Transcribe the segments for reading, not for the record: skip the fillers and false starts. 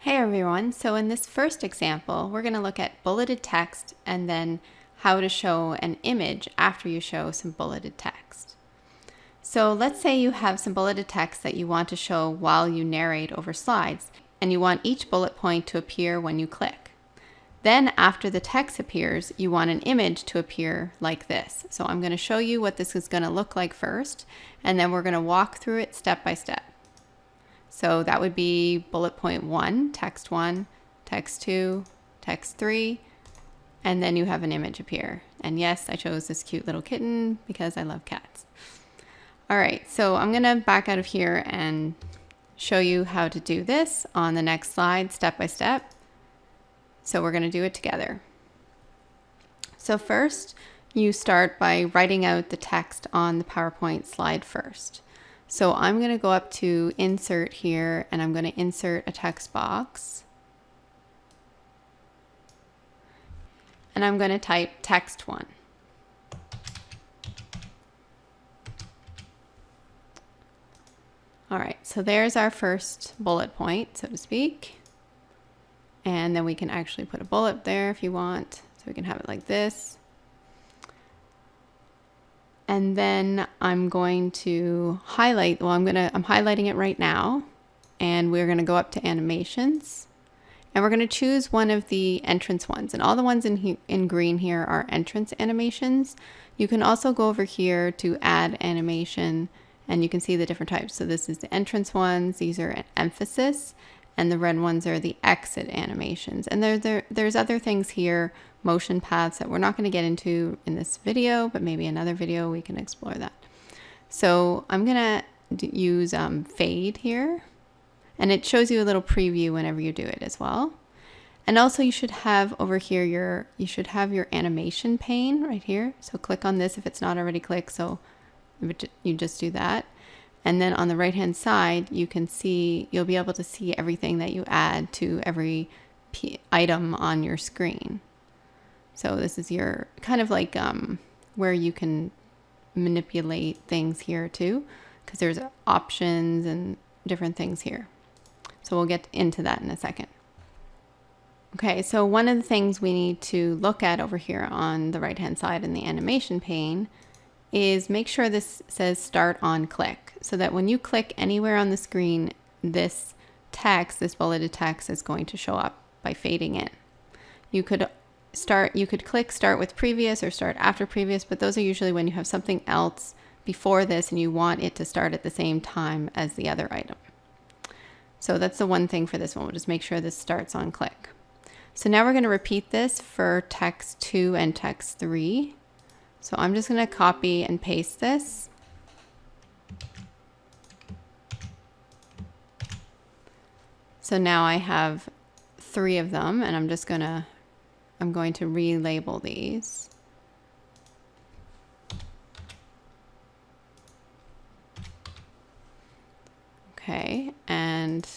Hey everyone, so in this first example, we're going to look at bulleted text and then how to show an image after you show some bulleted text. So let's say you have some bulleted text that you want to show while you narrate over slides, and you want each bullet point to appear when you click. Then after the text appears, you want an image to appear like this. So I'm going to show you what this is going to look like first, and then we're going to walk through it step by step. So that would be bullet point 1, text 2, text 3, and then you have an image appear. And yes, I chose this cute little kitten because I love cats. All right, so I'm gonna back out of here and show you how to do this on the next slide, step by step. So we're gonna do it together. So first, you start by writing out the text on the PowerPoint slide first. So I'm going to go up to insert here and I'm going to insert a text box. And I'm going to type text 1. All right, so there's our first bullet point, so to speak. And then we can actually put a bullet there if you want. So we can have it like this. And then I'm going to highlight, I'm highlighting it right now, and we're going to go up to animations, and we're going to choose one of the entrance ones. And all the ones in green here are entrance animations. You can also go over here to add animation, and you can see the different types. So this is the entrance ones, these are an emphasis, and the red ones are the exit animations. And there's other things here, motion paths, that we're not going to get into in this video, but maybe another video we can explore that. So I'm going to use fade here, and it shows you a little preview whenever you do it as well. And also you should have over here you should have your animation pane right here. So click on this if it's not already clicked. So you just do that. And then on the right hand side, you'll be able to see everything that you add to every item on your screen. So this is your kind of like where you can manipulate things here too, because there's options and different things here. So we'll get into that in a second. Okay, so one of the things we need to look at over here on the right hand side in the animation pane is make sure this says start on click, so that when you click anywhere on the screen, this bulleted text is going to show up by fading in. You could click start with previous or start after previous, but those are usually when you have something else before this and you want it to start at the same time as the other item. So that's the one thing for this one. We'll just make sure this starts on click. So now we're going to repeat this for text 2 and text 3. So I'm just going to copy and paste this. So now I have 3 of them, and I'm going to relabel these. Okay, and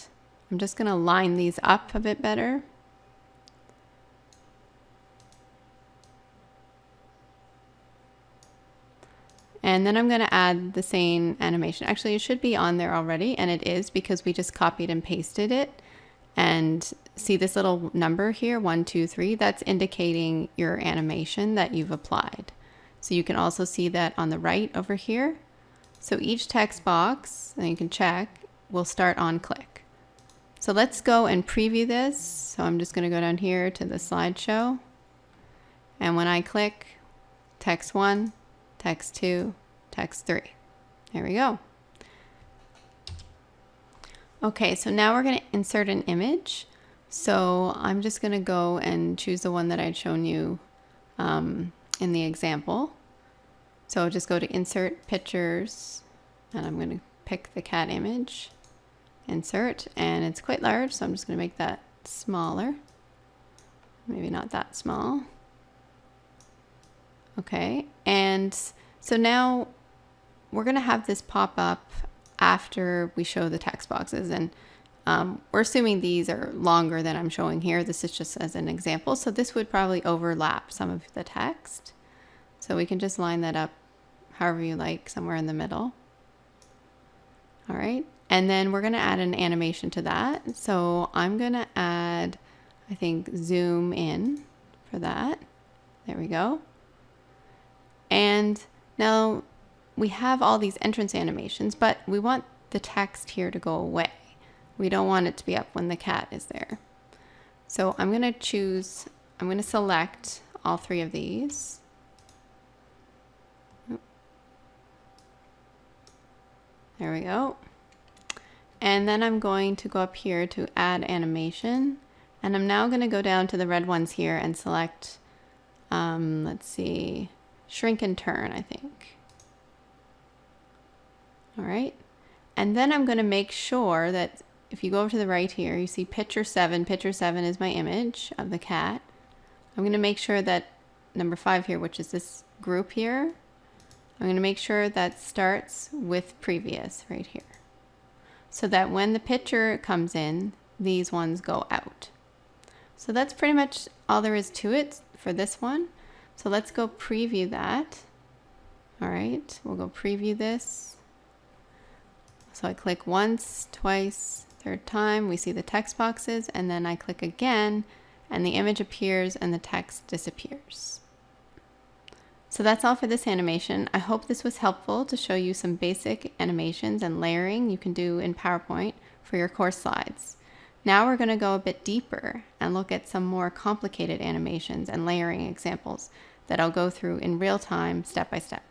I'm just going to line these up a bit better. And then I'm going to add the same animation. Actually, it should be on there already, and it is because we just copied and pasted it. And see this little number here, 1, 2, 3, that's indicating your animation that you've applied. So you can also see that on the right over here. So each text box, and you can check, will start on click. So let's go and preview this. So I'm just going to go down here to the slideshow. And when I click text 1, text 2, text 3. There we go. Okay, so now we're going to insert an image. So I'm just going to go and choose the one that I'd shown you in the example. So just go to insert pictures, and I'm going to pick the cat image, insert, and it's quite large, so I'm just going to make that smaller. Maybe not that small. Okay, and so now we're going to have this pop up after we show the text boxes, and we're assuming these are longer than I'm showing here. This is just as an example, so this would probably overlap some of the text. So we can just line that up however you like, somewhere in the middle. All right, And then we're going to add an animation to that. So I'm going to add, I think, zoom in for that. There we go. And now we have all these entrance animations, but we want the text here to go away. We don't want it to be up when the cat is there. So I'm going to select all three of these. There we go. And then I'm going to go up here to add animation. And I'm now going to go down to the red ones here and select, let's see, shrink and turn, I think. All right. And then I'm going to make sure that if you go over to the right here, you see picture 7. Picture 7 is my image of the cat. I'm going to make sure that number 5 here, which is this group here, I'm going to make sure that starts with previous right here, so that when the picture comes in, these ones go out. So that's pretty much all there is to it for this one. So let's go preview that. All right, we'll go preview this. So I click once, twice, third time, we see the text boxes, and then I click again and the image appears and the text disappears. So that's all for this animation. I hope this was helpful to show you some basic animations and layering you can do in PowerPoint for your course slides. Now we're going to go a bit deeper and look at some more complicated animations and layering examples that I'll go through in real time, step by step.